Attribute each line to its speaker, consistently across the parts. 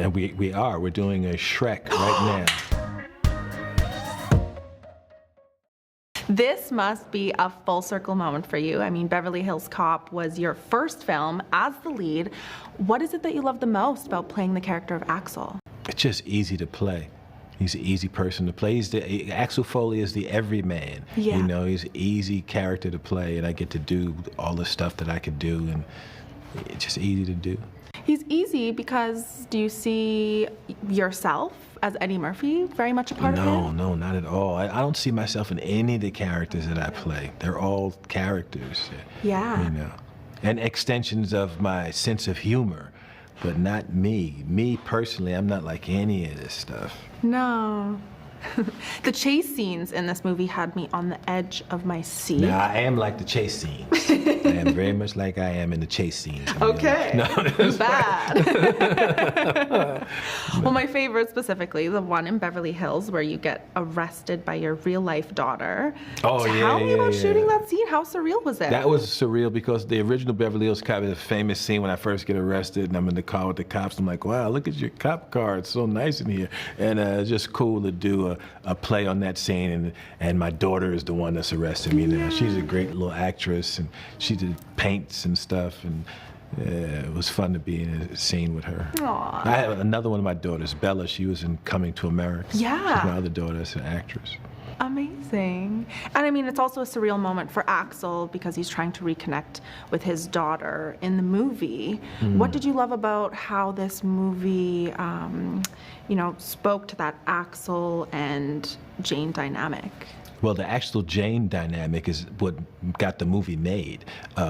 Speaker 1: And we are. We're doing a Shrek right now.
Speaker 2: This must be a full circle moment for you. I mean, Beverly Hills Cop was your first film as the lead. What is it that you love the most about playing the character of Axel?
Speaker 1: It's just easy to play. He's an easy person to play. Axel Foley is the everyman.
Speaker 2: Yeah.
Speaker 1: You know, he's an easy character to play, and I get to do all the stuff that I could do, and it's just easy to do.
Speaker 2: He's easy because do you see yourself as Eddie Murphy very much a part of him?
Speaker 1: No, not at all. I don't see myself in any of the characters that I play. They're all characters.
Speaker 2: Yeah.
Speaker 1: You know, and extensions of my sense of humor, but not me. Me personally, I'm not like any of this stuff.
Speaker 2: No. The chase scenes in this movie had me on the edge of my seat.
Speaker 1: Now, I am like the chase scenes. I am very much like I am in the chase scenes.
Speaker 2: Okay.
Speaker 1: No,
Speaker 2: bad. Well, my favorite specifically, the one in Beverly Hills where you get arrested by your real life daughter.
Speaker 1: Oh,
Speaker 2: Tell me about shooting that scene. How surreal was it?
Speaker 1: That was surreal because the original Beverly Hills Cop is a famous scene when I first get arrested and I'm in the car with the cops. I'm like, wow, look at your cop car. It's so nice in here. And it's just cool to do a play on that scene. And my daughter is the one that's arrested me now. She's a great little actress and she did paints and stuff. And it was fun to be in a scene with her.
Speaker 2: Aww.
Speaker 1: I have another one of my daughters, Bella. She was in Coming to America.
Speaker 2: Yeah.
Speaker 1: She's my other daughter that's an actress.
Speaker 2: Amazing. And I mean, it's also a surreal moment for Axel because he's trying to reconnect with his daughter in the movie. What did you love about how this movie, spoke to that Axel and Jane dynamic?
Speaker 1: Well, the Axel Jane dynamic is what got the movie made.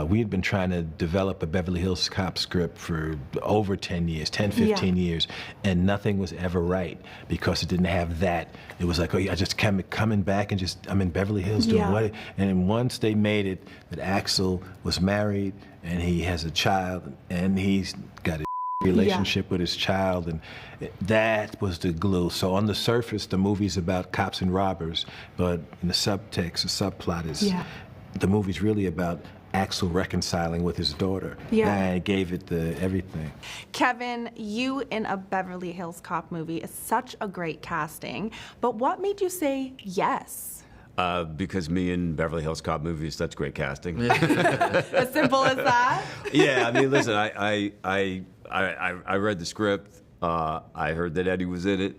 Speaker 1: We had been trying to develop a Beverly Hills Cop script for over 10 years, 10, 15 years, and nothing was ever right because it didn't have that. It was like, oh yeah, I just coming back and I'm in Beverly Hills doing what? And then once they made it that Axel was married and he has a child and he's got a relationship with his child, and that was the glue. So on the surface, the movie's about cops and robbers, but in the subtext, the subplot is the movie's really about Axel reconciling with his daughter. And I gave it everything.
Speaker 2: Kevin, you in a Beverly Hills Cop movie is such a great casting, but what made you say yes?
Speaker 3: Because me in Beverly Hills Cop movies, that's great casting.
Speaker 2: As simple as that?
Speaker 3: Yeah, I mean, listen, I read the script. I heard that Eddie was in it,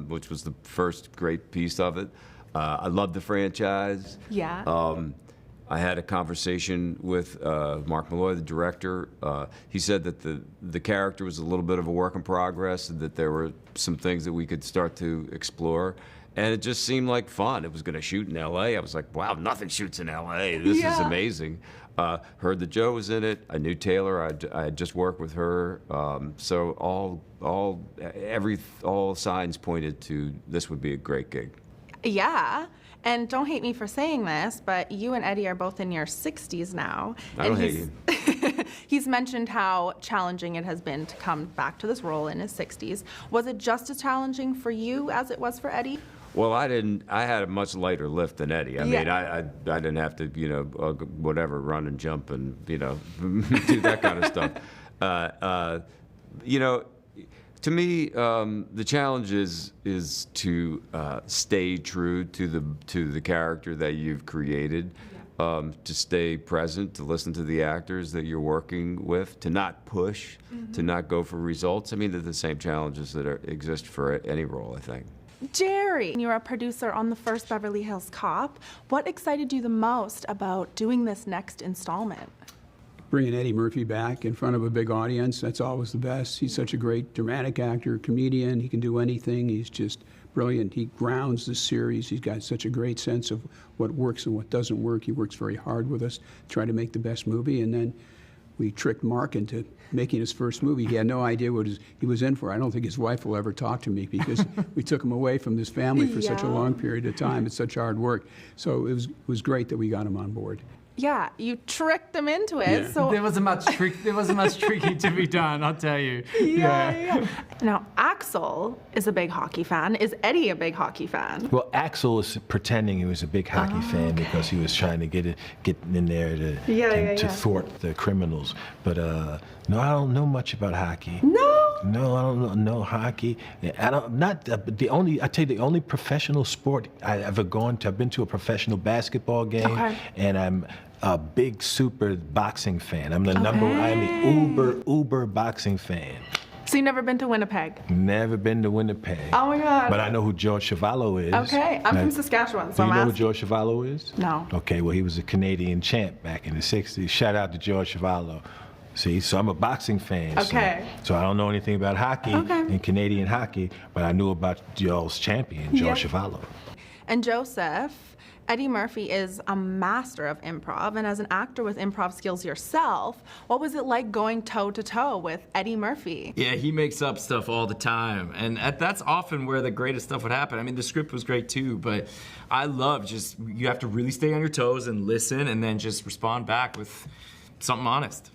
Speaker 3: which was the first great piece of it. I love the franchise.
Speaker 2: Yeah.
Speaker 3: I had a conversation with Mark Malloy, the director. He said that the character was a little bit of a work in progress, and that there were some things that we could start to explore. And it just seemed like fun. It was going to shoot in L.A. I was like, wow, nothing shoots in L.A. This is amazing. Heard that Joe was in it. I knew Taylor. I had just worked with her. So all signs pointed to this would be a great gig.
Speaker 2: Yeah. And don't hate me for saying this, but you and Eddie are both in your 60s now.
Speaker 3: I don't hate you.
Speaker 2: He's mentioned how challenging it has been to come back to this role in his 60s. Was it just as challenging for you as it was for Eddie?
Speaker 3: Well, I had a much lighter lift than Eddie. I mean, I didn't have to, whatever, run and jump and, do that kind of stuff. To me, the challenge is to stay true to the character that you've created, to stay present, to listen to the actors that you're working with, to not push, to not go for results. I mean, they're the same challenges that exist for any role, I think.
Speaker 2: Jerry, you're a producer on the first Beverly Hills Cop. What excited you the most about doing this next installment?
Speaker 4: Bringing Eddie Murphy back in front of a big audience, that's always the best. He's such a great dramatic actor, comedian. He can do anything. He's just brilliant. He grounds the series. He's got such a great sense of what works and what doesn't work. He works very hard with us to try to make the best movie. And then we tricked Mark into making his first movie. He had no idea what he was in for. I don't think his wife will ever talk to me because we took him away from his family for such a long period of time. It's such hard work. So it was great that we got him on board.
Speaker 2: Yeah, you tricked them into it.
Speaker 4: Yeah.
Speaker 2: So
Speaker 5: There wasn't much tricky to be done, I'll tell you.
Speaker 2: Yeah. Now, Axel is a big hockey fan. Is Eddie a big hockey fan?
Speaker 1: Well, Axel was pretending he was a big hockey fan because he was trying to get in there to thwart the criminals. But no, I don't know much about hockey.
Speaker 2: No?
Speaker 1: No, I don't know. No hockey. I don't. Not the only. I tell you, the only professional sport I ever gone to. I've been to a professional basketball game, and I'm a big super boxing fan. I'm the number. I'm the uber boxing fan.
Speaker 2: So you've never been to Winnipeg?
Speaker 1: Never been to Winnipeg.
Speaker 2: Oh my God.
Speaker 1: But I know who George Chuvalo is.
Speaker 2: Okay, I'm from Saskatchewan, so
Speaker 1: Do you know
Speaker 2: I'm
Speaker 1: who
Speaker 2: asking.
Speaker 1: George Chuvalo is?
Speaker 2: No.
Speaker 1: Okay, well, he was a Canadian champ back in the 60s. Shout out to George Chuvalo. See, so I'm a boxing fan.
Speaker 2: Okay.
Speaker 1: So I don't know anything about hockey and Canadian hockey, but I knew about y'all's champion, George Chuvalo.
Speaker 2: And Joseph, Eddie Murphy is a master of improv, and as an actor with improv skills yourself, what was it like going toe-to-toe with Eddie Murphy?
Speaker 5: Yeah, he makes up stuff all the time, and that's often where the greatest stuff would happen. I mean, the script was great too, but I love just, you have to really stay on your toes and listen, and then just respond back with something honest.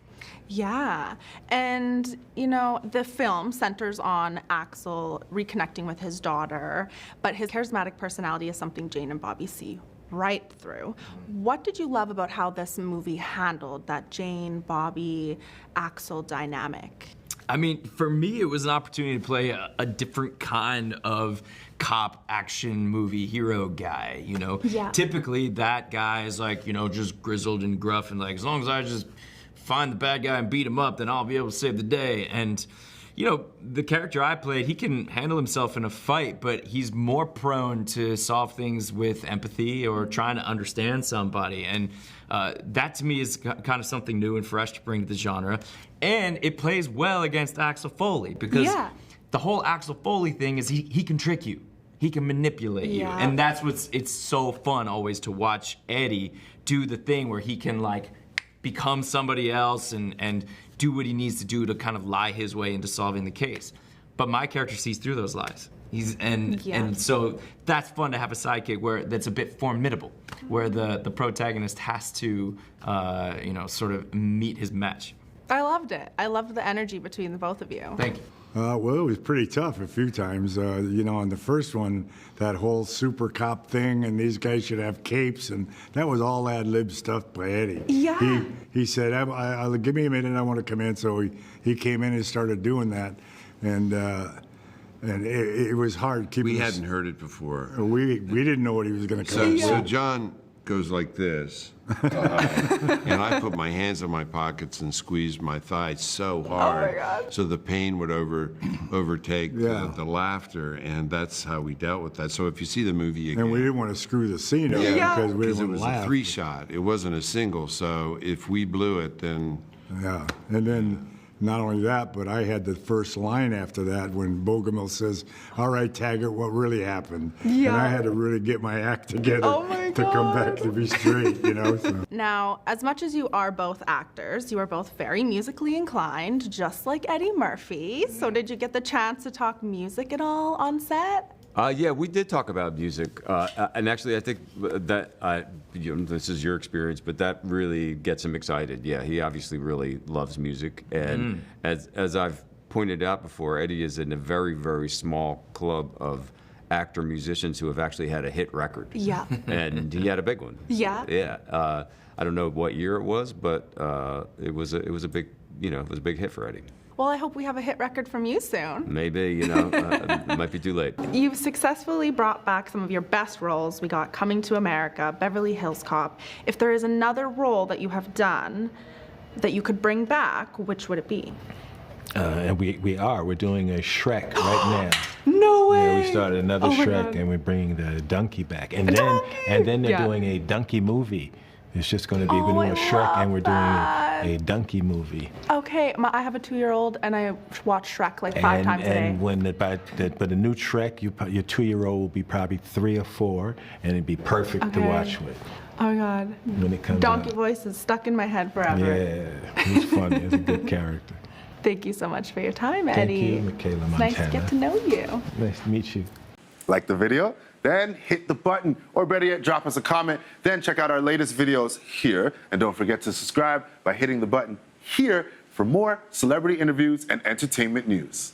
Speaker 2: Yeah, and you know, the film centers on Axel reconnecting with his daughter, but his charismatic personality is something Jane and Bobby see right through. What did you love about how this movie handled that Jane, Bobby, Axel dynamic?
Speaker 5: I mean, for me, it was an opportunity to play a different kind of cop action movie hero guy, you know?
Speaker 2: Yeah.
Speaker 5: Typically, that guy is like, you know, just grizzled and gruff and like, as long as I just find the bad guy and beat him up, then I'll be able to save the day. And, you know, the character I played, he can handle himself in a fight, but he's more prone to solve things with empathy or trying to understand somebody. And that to me is kind of something new and fresh to bring to the genre. And it plays well against Axel Foley because the whole Axel Foley thing is he can trick you. He can manipulate you. And that's it's so fun always to watch Eddie do the thing where he can like become somebody else and do what he needs to do to kind of lie his way into solving the case. But my character sees through those lies. And so that's fun to have a sidekick that's a bit formidable, where the protagonist has to, you know, sort of meet his match.
Speaker 2: I loved it. I loved the energy between the both of you.
Speaker 5: Thank you.
Speaker 6: Well, it was pretty tough a few times. You know, on the first one, that whole super cop thing, and these guys should have capes, and that was all ad-lib stuff by Eddie.
Speaker 2: Yeah.
Speaker 6: He said, give me a minute, I want to come in. So he came in and started doing that, and it was hard.
Speaker 7: We hadn't heard it before.
Speaker 6: We didn't know what he was going to come.
Speaker 7: So John goes like this, and I put my hands in my pockets and squeezed my thighs so hard, so the pain would overtake the laughter, and that's how we dealt with that. So if you see the movie again,
Speaker 6: and we didn't want to screw the scene up because we didn't want to laugh.
Speaker 7: It was a 3-shot. It wasn't a single. So if we blew it, then
Speaker 6: and then. Not only that, but I had the first line after that when Bogomil says, "All right, Taggart, what really happened?" And I had to really get my act together to come back to be straight, you know. So.
Speaker 2: Now, as much as you are both actors, you are both very musically inclined, just like Eddie Murphy. So did you get the chance to talk music at all on set?
Speaker 3: Yeah, we did talk about music, and actually, I think that you know, this is your experience, but that really gets him excited. Yeah, he obviously really loves music, and as I've pointed out before, Eddie is in a very, very small club of actor musicians who have actually had a hit record.
Speaker 2: Yeah.
Speaker 3: And he had a big one.
Speaker 2: Yeah.
Speaker 3: Yeah. I don't know what year it was, but it was a big, you know, it was a big hit for Eddie.
Speaker 2: Well, I hope we have a hit record from you soon.
Speaker 3: Maybe, you know, it might be too late.
Speaker 2: You've successfully brought back some of your best roles. We got Coming to America, Beverly Hills Cop. If there is another role that you have done that you could bring back, which would it be?
Speaker 1: And we're doing a Shrek right now.
Speaker 2: No way!
Speaker 1: Yeah, we started another Shrek,
Speaker 2: God.
Speaker 1: and we're bringing the donkey back. And then they're doing a donkey movie. It's just going to be, we're doing a Shrek and we're doing a donkey movie.
Speaker 2: Okay, I have a 2-year-old and I watch Shrek like 5 times a day.
Speaker 1: And when but the new Shrek, your 2-year-old will be probably 3 or 4, and it'd be perfect to watch with.
Speaker 2: Oh my God.
Speaker 1: When it comes
Speaker 2: Donkey
Speaker 1: out.
Speaker 2: Voice is stuck in my head forever.
Speaker 1: Yeah, he's funny. He's a good character.
Speaker 2: Thank you so much for your time, Eddie.
Speaker 1: Thank you, Michaela Montana.
Speaker 2: Nice to get to know you.
Speaker 1: Nice to meet you.
Speaker 8: Like the video? Then hit the button, or better yet, drop us a comment. Then check out our latest videos here. And don't forget to subscribe by hitting the button here for more celebrity interviews and entertainment news.